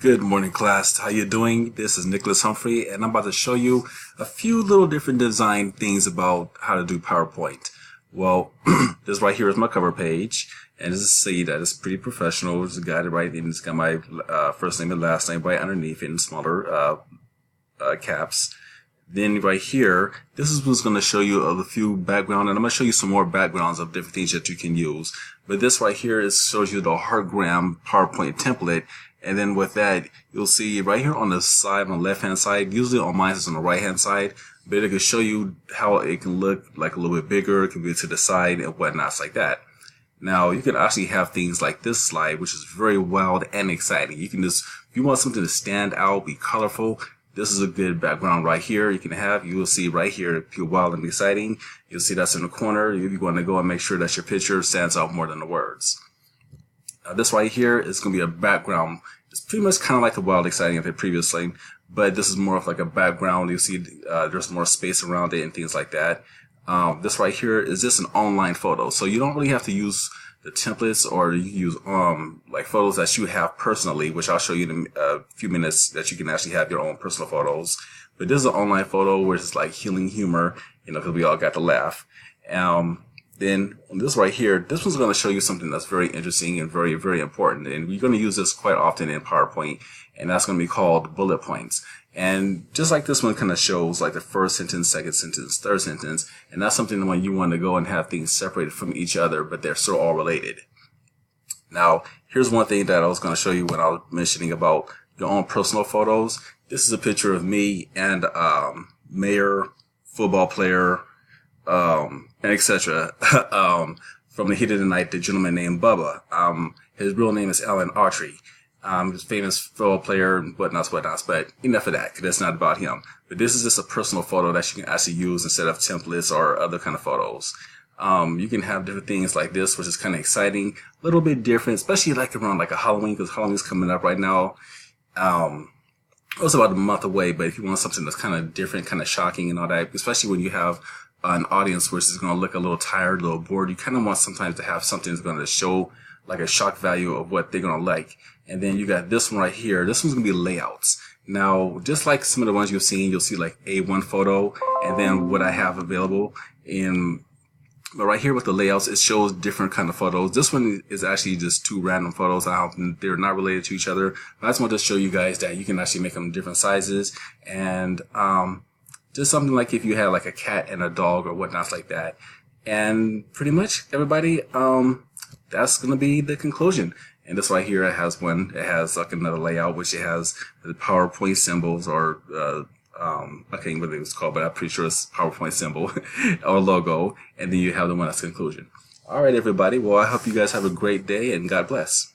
Good morning, class. How you doing? This is Nicholas Humphrey, and I'm about to show you a few little different design things about how to do PowerPoint. Well, this right here is my cover page, and as you see that it's pretty professional. It's got it right, and it's got my first name and last name right underneath in smaller caps. Then right here, this is what's going to show you a few background, and I'm going to show you some more backgrounds of different things that you can use. But this right here shows you the Heartgram PowerPoint template. And then with that, you'll see right here on the side, on the left-hand side, usually on mine it's on the right-hand side, but it can show you how it can look like a little bit bigger, it can be to the side and whatnot like that. Now, you can actually have things like this slide, which is very wild and exciting. You can just, if you want something to stand out, be colorful, this is a good background right here. You will see right here, pure wild and exciting. You'll see that's in the corner. You're going to go and make sure that your picture stands out more than the words. This right here is going to be a background. It's pretty much kind of like the wild exciting I did previously, but this is more of like a background. You see there's more space around it and things like that. This right here is just an online photo, so you don't really have to use the templates, or you use like photos that you have personally, which I'll show you in a few minutes, that you can actually have your own personal photos. But this is an online photo where it's like healing humor, because we all got to laugh. Then this right here, this one's going to show you something that's very interesting and very, very important. And we're going to use this quite often in PowerPoint, and that's going to be called bullet points. And just like this one kind of shows like the first sentence, second sentence, third sentence, and that's something when you want to go and have things separated from each other, but they're still all related. Now, here's one thing that I was going to show you when I was mentioning about your own personal photos. This is a picture of me and mayor, football player, and etc. From the heat of the night, the gentleman named Bubba. His real name is Alan Autry. He's a famous football player and whatnot, but enough of that, because that's not about him. But this is just a personal photo that you can actually use instead of templates or other kind of photos. You can have different things like this, which is kind of exciting, a little bit different, especially like around like a Halloween, because Halloween's coming up right now. It's about a month away, but if you want something that's kind of different, kind of shocking and all that, especially when you have an audience which is going to look a little tired, a little bored, you kind of want sometimes to have something that's going to show like a shock value of what they're going to like. And then you got this one right here. This one's going to be layouts. Now, just like some of the ones you've seen, you'll see like A1 photo and then what I have available but right here with the layouts, it shows different kind of photos. This one is actually just two random photos. They're not related to each other. But I just want to show you guys that you can actually make them different sizes, and just something like if you had like a cat and a dog or whatnot like that. And pretty much everybody, that's going to be the conclusion. And this right here, it has like another layout, which it has the PowerPoint symbols, or I can't remember what it's called, but I'm pretty sure it's PowerPoint symbol or logo. And then you have the one that's conclusion. All right, everybody. Well, I hope you guys have a great day, and God bless.